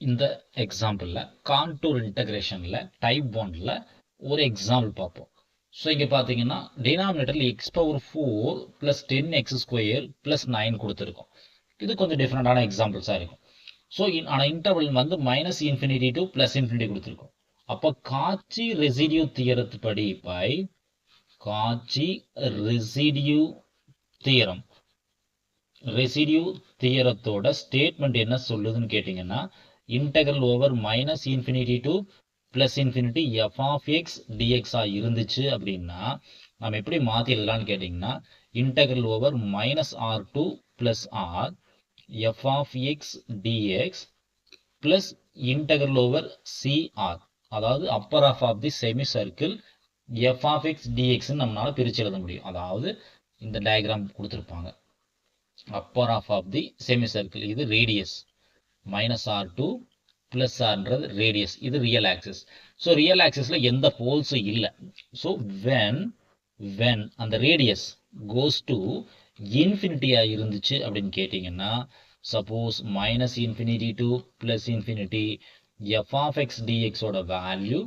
இந்த எக்ஸாம்பிளில் contour இன்டகிரேஷனில் type 1ல் ஒரு எக்ஸாம்பிள் பார்ப்போம். ஸோ இங்கே பார்த்தீங்கன்னா டினாமினேட்டரில் X power 4 plus 10x² plus 9 கொடுத்துருக்கோம். இது கொஞ்சம் டிஃப்ரெண்டான எக்ஸாம்பிள்ஸாக இருக்கும். ஸோ ஆனால் இன்டர்வல் வந்து -∞ to +∞ கொடுத்துருக்கோம். அப்போ காச்சி ரெசிடியூ தியரத்து படி காச்சி ரெசிடியூ தியரம் ரெசிடியூ தியரத்தோட ஸ்டேட்மெண்ட் என்ன சொல்லுதுன்னு கேட்டிங்கன்னா integral over -∞ to +∞ f of x dx இருந்துச்சு அப்படின்னா நம்ம எப்படி மாற்றி எழுதலாம்னு கேட்டிங்கன்னா integral over -r to +r f of x dx plus integral over cr, அதாவது upper half of the semicircle f of x dx நம்மளால பிரிச்சு எழுத முடியும். அதாவது இந்த டயக்ராம் கொடுத்திருப்பாங்க. upper half of the semicircle இது radius -r2 plus rன்றது radius, இது real axis. so real axisல எந்த poles இல்ல. so when அந்த radius goes to infinity இருந்துச்சு அப்படின்னு கேட்டிங்கன்னா suppose -∞ to +∞ f of x dx ஓட வேல்யூ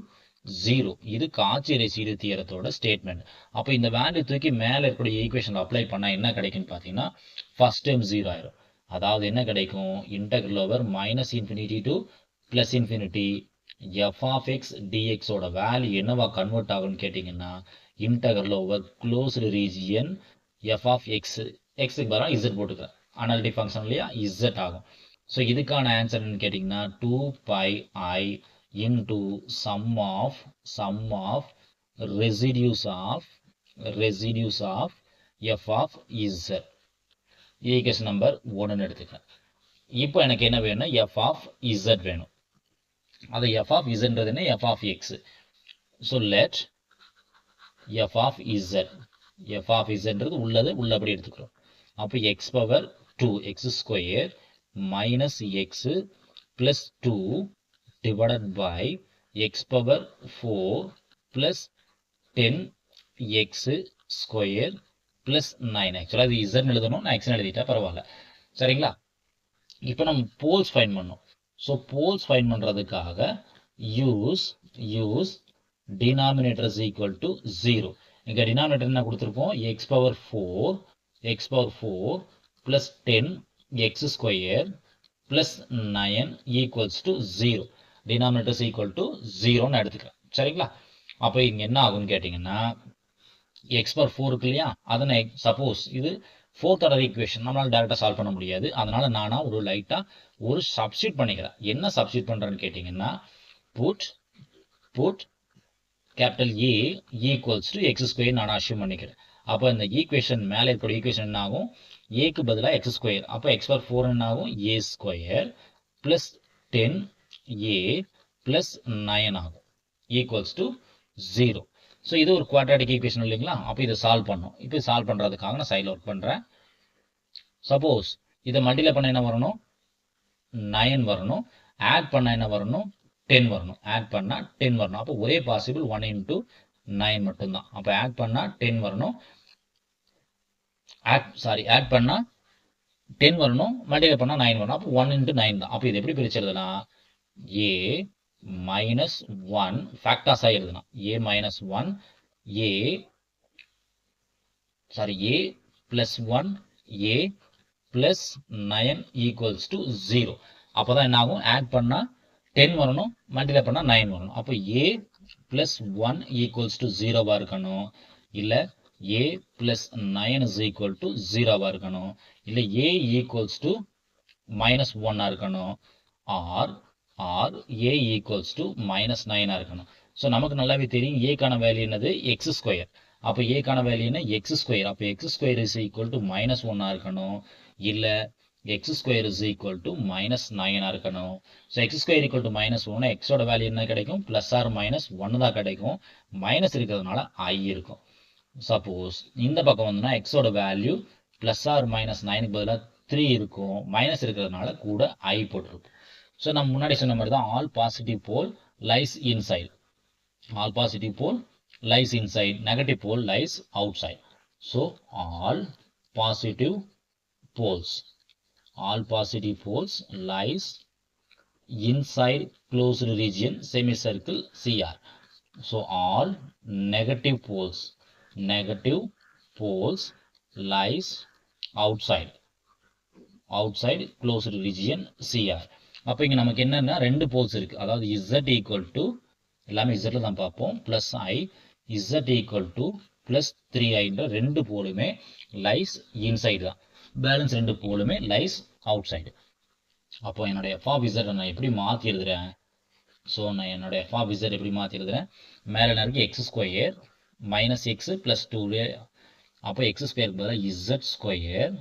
0. இது காச்சி ரெசிடியூ தியரத்தோட ஸ்டேட்மெண்ட். அப்போ இந்த வேல்யூ தூக்கி மேலே இருக்கக்கூடிய ஈக்குவேஷன் அப்ளை பண்ணால் என்ன கிடைக்குன்னு பார்த்தீங்கன்னா ஃபர்ஸ்ட் டைம் 0 ஆயிரும். அதாவது என்ன கிடைக்கும் integral over -∞ to +∞ f of x dx ஓட வேல்யூ என்னவா கன்வெர்ட் ஆகும்னு கேட்டிங்கன்னா integral over closed region f of x க்கு பதிலாக z போட்டுக்கிறேன். அனாலிட்டிக் ஃபங்க்ஷன் இல்லையா z ஆகும். ஸோ இதுக்கான ஆன்சர் என்னன்னு கேட்டிங்கன்னா 2πi into sum of residues of f of z. Equation number 1 எடுத்துக்கிறேன். இப்போ எனக்கு என்ன வேணும் f of z வேணும். அது f of zன்றது என்ன f of x. So let f of zன்றது உள்ளபடி எடுத்துக்கிறோம். அப்போ x power 2 x² minus x plus 2 divided by x power 4 plus 10x² plus 9. ஆக்சுவலாக இது z எழுதணும், நான் x எழுதிட்டா பரவாயில்ல. சரிங்களா? இப்போ நம்ம போல்ஸ் ஃபைண்ட் பண்ணோம். ஸோ போல்ஸ் ஃபைண்ட் பண்ணுறதுக்காக use denominator is equal to 0. இங்கே denominator என்ன கொடுத்துருப்போம் x power 4 plus 10x² plus 9 equals to 0. denominator is equal to 0 ன்னு எடுத்துக்கிறேன். சரிங்களா? அப்போ இங்க என்ன ஆகும்னு கேட்டிங்கன்னா x power 4 இருக்கு இல்லையா, அதனை சப்போஸ் இது 4th ஆர்டர் ஈக்குவேஷன் நம்மளால டைரக்டா சால்வ் பண்ண முடியாது. அதனால நானா ஒரு சப்ஸ்டிட் பண்ணிக்கிறேன். என்ன சப்ஸ்டிட் பண்றேன்னு கேட்டிங்கன்னா put capital A equals to x² நான் அஷ்யூம் பண்ணிக்கிறேன். அப்போ இந்த ஈக்குவேஷன் மேலே இருக்கிற ஈக்குவேஷன் என்ன ஆகும் ஏக்கு பதிலாக x². அப்போ x power 4 என்ன ஆகும் a² plus 10a plus 9 ஆகும் ஈக்குவல்ஸ் டு 0. ஸோ இது ஒரு குவாட்ராட்டிக் ஈக்குவேஷன் இல்லைங்களா? அப்போ இதை சால்வ் பண்ணணும். இப்போ சால்வ் பண்ணுறதுக்காக நான் சைடில் ஒர்க் பண்ணுறேன். சப்போஸ் இதை மல்டிப்ளை பண்ண என்ன வரணும் 9 வரணும். ஆட் பண்ண என்ன வரணும் 10 வரணும். ஆட் பண்ணால் 10 வரணும். அப்போ ஒரே பாசிபிள் 1 into 9 மட்டும்தான். அப்போ ஆட் பண்ணால் 10 வரணும். ஆட் பண்ணா 10 வரணும், மல்டிப்ளை பண்ணா 9 வரணும். அப்போ 1 into 9 தான். அப்போ இது எப்படி பிரிச்சு எழுதலாம் a minus 1 ஃபேக்டர்ஸா எழுதலாம். a minus 1 a plus 1 a plus 9 equals to 0. அப்போதான் என்ன ஆகும் ஆட் பண்ணா 10 வரணும், மல்டிப்ளை பண்ணா 9 வரணும். அப்போ a plus 1 equals to 0 இருக்கணும். இல்ல a plus 9 is equal to 0 இருக்கணும். இல்ல a equals to minus 1 இருக்கணும். or a equals to minus 9 இருக்கணும். ஸோ நமக்கு நல்லாவே தெரியும் a கான வேல்யூ என்னது x². அப்போ a கான வேல்யூ என்ன x². அப்போ x² is equal to minus 1 இருக்கணும். இல்ல x² is equal to minus 9 இருக்கணும். So x² equal to minus 1 x ஓட வேல்யூ என்ன கிடைக்கும் plus or minus 1 தான் கிடைக்கும். மைனஸ் இருக்கிறதுனால I இருக்கும். சப்போஸ் இந்த பக்கம் வந்துன்னா x ஓட வேல்யூ பிளஸ் ஆர் மைனஸ் 9க்கு பதிலாக 3 இருக்கும். மைனஸ் இருக்கிறதுனால கூட I போட்டிருக்கும். ஸோ நம்ம முன்னாடி சொன்ன மாதிரி தான் all positive pole lies inside. All positive pole lies inside, negative pole lies outside. So all positive poles lies inside closed region semicircle CR. So all negative poles lies outside closed region CR. அப்போ இங்க நமக்கு என்னன்னா ரெண்டு poles இருக்கு. அதாவது Z equal to எல்லாமே Zல தான் பார்ப்போம் plus I Z equal to plus 3I என்ற ரெண்டு போலுமே lies inside தான். பேலன்ஸ் ரெண்டு போலுமே lies outside. அப்போ என்னுடைய f of Z நான் எப்படி மாற்றி எழுதுறேன்? ஸோ நான் என்னுடைய f of Z எப்படி மாற்றி எழுதுறேன்? மேலே என்ன இருக்கு X square minus X plus 2. அப்போ எக்ஸ் ஸ்கொயருக்கு பதிலாக Z square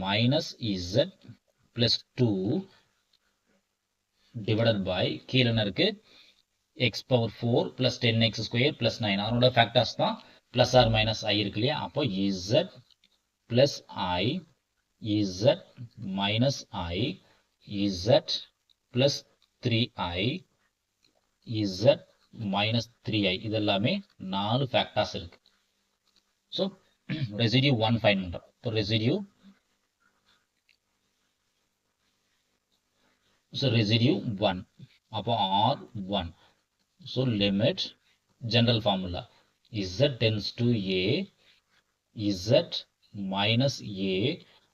minus Z plus 2 divided by கீழே என்ன இருக்கு X power 4 plus 10x square plus 9. அதனோட ஃபேக்டர்ஸ் தான் பிளஸ் ஆர் மைனஸ் ஐ இருக்கு இல்லையா? அப்போ z plus i z minus i z plus 3i z minus 3i இதெல்லாமே 4 ஃபேக்டர்ஸ் இருக்கு. ஸோ ரெசிடியூ 1 ஃபைண்ட் பண்றோம். இப்போ ரெசிடியூ ரெசிடியூ 1 அப்போ r1. So limit general formula z tends to a z minus a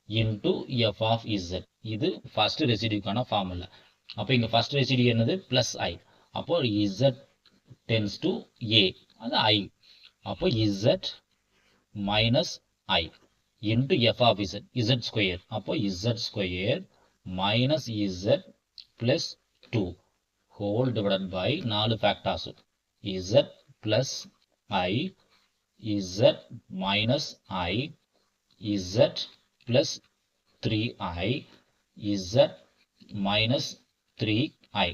into f of z. இது first ரெசிடியூக்கான formula. அப்போ இங்க first residue என்னது பிளஸ் ஐ. அப்போ z டென்ஸ் டு a அது i. அப்போ z minus i into f of z square. அப்போ z square minus z plus 2 whole divided by 4 factors z plus i z minus i z plus 3i z minus 3i.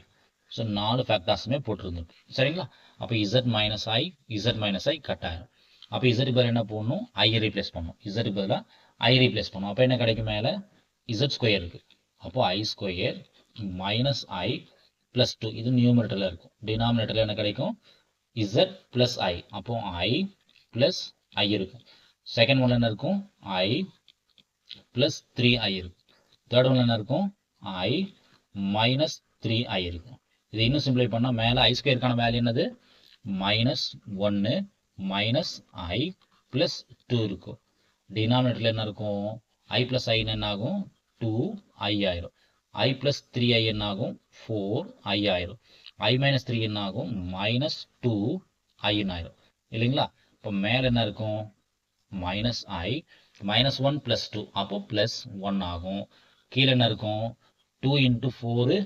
So 4 ஃபேக்டர்ஸுமே போட்டிருந்தோம் சரிங்களா? அப்போ z minus ஐ cut ஆயிரும். அப்போ z பதில் என்ன போடணும்? I replace பண்ணணும். z பதிலாக ஐ ரீப்ளேஸ் பண்ணணும். அப்போ என்ன கிடைக்கும்? மேலே z ஸ்கொயர் இருக்கு. அப்போ ஐ ஸ்கொயர் மைனஸ் ஐ பிளஸ் 2 இது நியூமரேட்டரில் இருக்கும். டினாமினேட்டரில் என்ன கிடைக்கும்? z plus I. அப்போ ஐ பிளஸ் ஐ இருக்கும். செகண்ட் ஒன்ல என்ன இருக்கும்? ஐ பிளஸ் 3i இருக்கும். தேர்ட் ஒன்ல என்ன இருக்கும்? ஐ மைனஸ் 3i இருக்கும். இது இன்னும் சிம்பிளை பண்ணால் மேலே ஐ ஸ்கொயருக்கான வேல்யூ என்னது? மைனஸ் 1 மைனஸ் ஐ பிளஸ் 2 இருக்கும். டினாமினேட்டரில் என்ன இருக்கும்? ஐ பிளஸ் ஐ என்ன ஆகும்? 2i ஆயிரும். ஐ பிளஸ் 3i என்ன ஆகும்? 4i ஆயிரும். ஐ மைனஸ் 3 என்ன ஆகும்? மைனஸ் 2i ஆயிரும் இல்லைங்களா? இப்போ மேலே என்ன இருக்கும்? மைனஸ் ஐ மைனஸ் 1 பிளஸ் 2 அப்போ பிளஸ் 1 ஆகும். கீழே என்ன இருக்கும்? 2 இன்ட்டு 4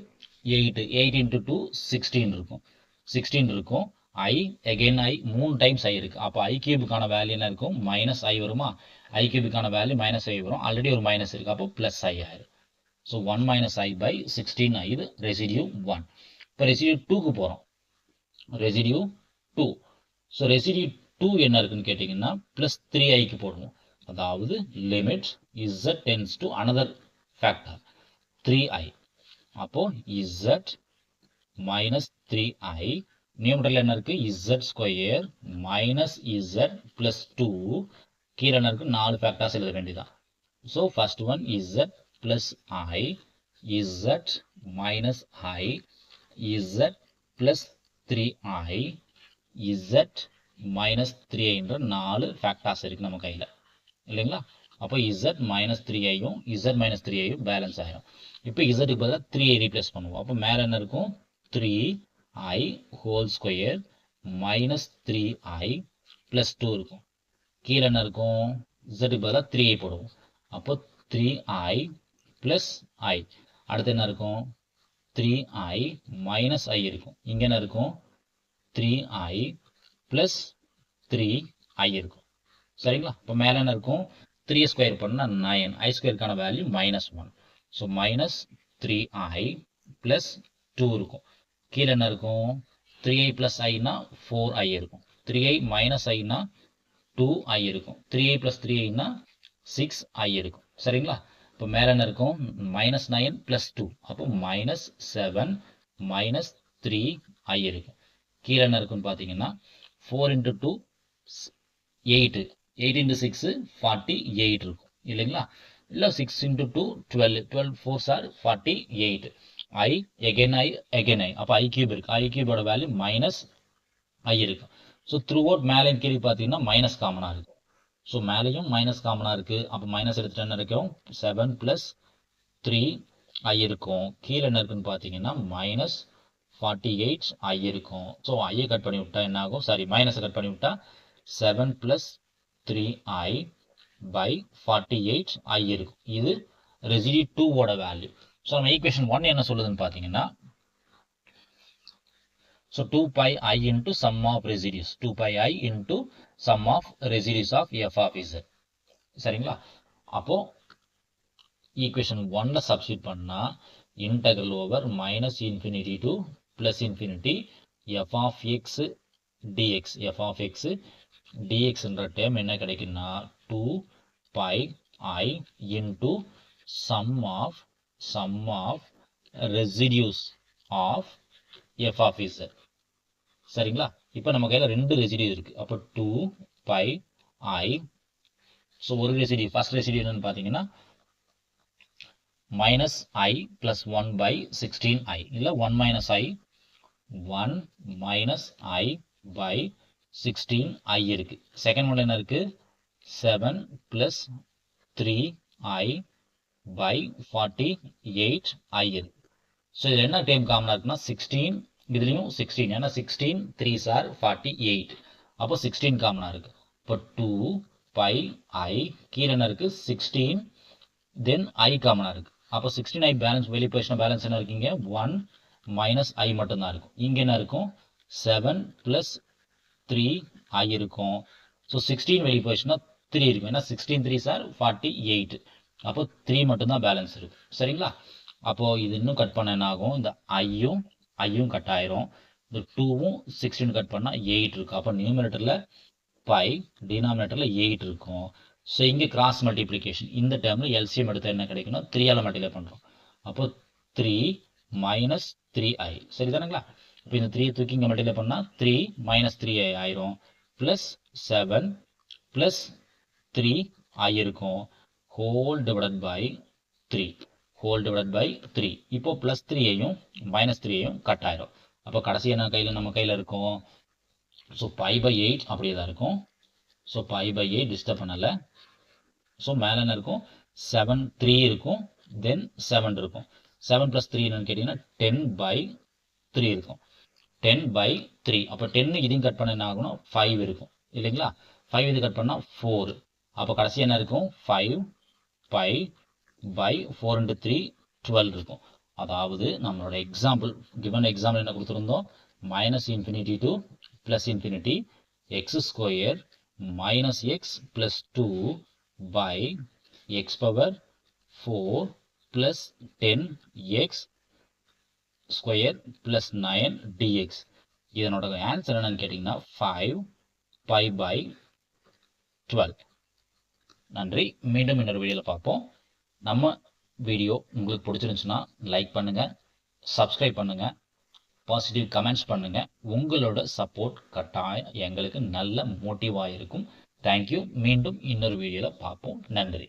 8 8 இன்ட்டு 2 16 இருக்கும். 16 இருக்கும். ஐ அகெயின் ஐ 3 டைம்ஸ் ஐ இருக்கு. அப்போ ஐ கியூபுக்கான வேல்யூ என்ன இருக்கும்? மைனஸ் ஐ வருமா? ஐ கியூபுக்கான வேல்யூ மைனஸ் ஐ வரும். ஆல்ரெடி ஒரு மைனஸ் இருக்கு. அப்போ பிளஸ் ஐ ஆயிரும். ஸோ 1 மைனஸ் ஐ பை 16 இது ரெசிடியூ 1. இப்போ ரெசிடியூ 2க்கு போகிறோம். ரெசிடியூ 2. ஸோ ரெசிடியூ 2 என்ன இருக்குன்னு கேட்டிங்கன்னா பிளஸ் 3iக்கு போடுவோம். அதாவது limit z tends to another factor 3i. அப்போ z மைனஸ் 3i நியூமரேட்டர்ல என்ன இருக்கு? z square minus z plus 2 கீழே என்ன இருக்கு? 4 ஃபேக்டர்ஸ் எழுத வேண்டியதான். So first one z plus i z minus i z plus 3i z minus 3i என்ற 4 factors இருக்கு நம்ம கையில் இல்லைங்களா? அப்போ z மைனஸ் 3iயும் z மைனஸ் 3iயும் பேலன்ஸ் ஆயிரும். இப்போ zக்கு பதிலாக 3i ரீப்ளேஸ் பண்ணுவோம். அப்போ மேலே என்ன இருக்கும்? 3i whole square minus 3i plus 2 இருக்கும். கீழே என்ன இருக்கும்? zக்கு பதிலாக 3i போடுவோம். அப்போ 3i பிளஸ் i. அடுத்து என்ன இருக்கும்? 3i மைனஸ் i இருக்கும். இங்கே என்ன இருக்கும்? 3i பிளஸ் 3i இருக்கும் சரிங்களா? இப்போ மேலே என்ன இருக்கும்? 3 ஸ்கொயர் பண்ணால் 9. ஐ ஸ்கொயருக்கான value minus 1. So minus 3i plus 2 இருக்கும். கீழே என்ன இருக்கும்? 3i பிளஸ் ஐனா 4i இருக்கும். 3i மைனஸ் ஐனா 2i இருக்கும். 3i பிளஸ் 3iனா 6i இருக்கும் சரிங்களா? இப்போ மேலே என்ன இருக்கும்? மைனஸ் 9 பிளஸ் 2 அப்போ மைனஸ் 7 மைனஸ் 3i இருக்கும். கீழே என்ன இருக்குன்னு பார்த்தீங்கன்னா 4 இன்ட்டு 2 8 8 இன்ட்டு 6 48 இருக்கும் இல்லைங்களா? இல்லை 6 into 2 12 12 4s are 48. I again I அப்போ I cube இருக்கு. I cube ஓட வேல்யூ மைனஸ் I இருக்கு. ஸோ த்ரூ அவுட் மேலே கீழே பார்த்தீங்கன்னா மைனஸ் காமனாக இருக்கும். ஸோ மேலேயும் மைனஸ் காமனாக இருக்குது. அப்போ மைனஸ் எடுத்துட்டு என்ன இருக்கும் 7 + 3 I இருக்கும். கீழே என்ன இருக்குன்னு பார்த்தீங்கன்னா மைனஸ் 48 I இருக்கும். ஸோ ஐயை கட் பண்ணி விட்டா என்ன ஆகும், சாரி மைனஸை கட் பண்ணி விட்டா 7 + 3I by 48 I இருக்கும். இது ரெசிடி 2 ஓட வேல்யூ. ஸோ நம்ம ஈக்குவேஷன் 1 என்ன சொல்லுதுன்னு பார்த்தீங்கன்னா, so 2πi into sum of residues, 2πi into sum of residues of f of z. சரிங்களா? அப்போ ஈக்குவேஷன் 1ல சப்ஸ்டிட் பண்ணா integral over minus infinity to plus infinity f of x dx, f of x dxன்ற term என்ன கிடைக்குன்னா 2πi into sum of residues of f of z. சரிங்களா? இப்போ நம்ம கையில் 2 ரெசிடியூ இருக்கு. அப்போ 2πi, ஸோ ஒரு ரெசிடியூ, ஃபர்ஸ்ட் ரெசிடியூ என்னன்னு பார்த்தீங்கன்னா minus I plus 1 by 16I, இல்ல 1 minus I by 16I இருக்கு. செகண்ட் ஒன் என்ன இருக்கு 7 plus 3I by 48I இருக்கு. ஸோ இதில் என்ன டேர்ம் காமனாக இருக்குன்னா 16, இதுலையும் 16, ஏன்னா 16 3s are 48, அப்போ 16 காமனாக இருக்கு. இப்போ 2πi கீழே என்ன இருக்கு 16, தென் I காமனாக இருக்கு. அப்போ 16I பேலன்ஸ் வெளியே போயிடுச்சுன்னா பேலன்ஸ் என்ன இருக்கீங்க 1 minus I மட்டும்தான் இருக்கும். இங்கே என்ன இருக்கும் 7 plus 3I இருக்கும். ஸோ 16 வெளியே போயிடுச்சுன்னா 3 இருக்கும், ஏன்னா 16 3s are 48, அப்போ 3 மட்டும்தான் பேலன்ஸ் இருக்கும். சரிங்களா? அப்போ இது இன்னும் கட் பண்ண என்ன ஆகும், இந்த ஐயும் கட் ஆயிரும், இந்த 2வும் 16 கட் பண்ணால் 8 இருக்கும். அப்போ நியூமரேட்டரில் பை, டினாமினேட்டரில் 8 இருக்கும். ஸோ இங்கே கிராஸ் மல்டிப்ளிகேஷன், இந்த டேர்மில் எல்சிஎம் எடுத்தால் என்ன கிடைக்குன்னா 3ஆல் மல்டிப்ளை பண்ணுறோம். அப்போ 3 minus 3I, சரி தானுங்களா? இப்போ இந்த 3 தூக்கி இங்கே மல்டிப்ளை பண்ணால் 3 minus 3I ஆயிரும், ப்ளஸ் 7 ப்ளஸ் 3I இருக்கும், whole divided by 3, whole divided by 3. இப்போ ப்ளஸ் 3ஐயும் மைனஸ் 3ஐயும் கட் ஆயிரும். அப்போ கடைசி என்ன கையில் நம்ம கையில் இருக்கும், ஸோ π/8 அப்படியே தான் இருக்கும். ஸோ π/8 டிஸ்டர்ப் பண்ணலை. ஸோ மேலே என்ன இருக்கும் 7 3 இருக்கும், தென் 7 இருக்கும். 7 + 3 என்னன்னு கேட்டிங்கன்னா 10/3 இருக்கும், 10/3. அப்போ 10 இதையும் கட் பண்ண என்ன ஆகும்னா 5 இருக்கும் இல்லைங்களா? 5 இது கட் பண்ணால் 4. அப்போ கடைசி என்ன இருக்கும் 5π/4 × 3 12 இருக்கும். அதாவது நம்மளோட எக்ஸாம்பிள், கிவன் எக்ஸாம்பிள் என்ன கொடுத்துருந்தோம், -∞ to +∞ x² - x + 2 by x⁴ + 10x² + 9 dx. இதனோட ஆன்சர் என்னன்னு கேட்டிங்கன்னா 5π/12. நன்றி. மீண்டும் இன்னொரு வீடியோவில் பார்ப்போம். நம்ம வீடியோ உங்களுக்கு பிடிச்சிருந்துச்சுன்னா லைக் பண்ணுங்கள், சப்ஸ்கிரைப் பண்ணுங்கள், பாசிட்டிவ் கமெண்ட்ஸ் பண்ணுங்கள். உங்களோட சப்போர்ட் கட்டாயம் எங்களுக்கு நல்ல மோட்டிவாக இருக்கும். தேங்க்யூ. மீண்டும் இன்னொரு வீடியோவில் பார்ப்போம். நன்றி.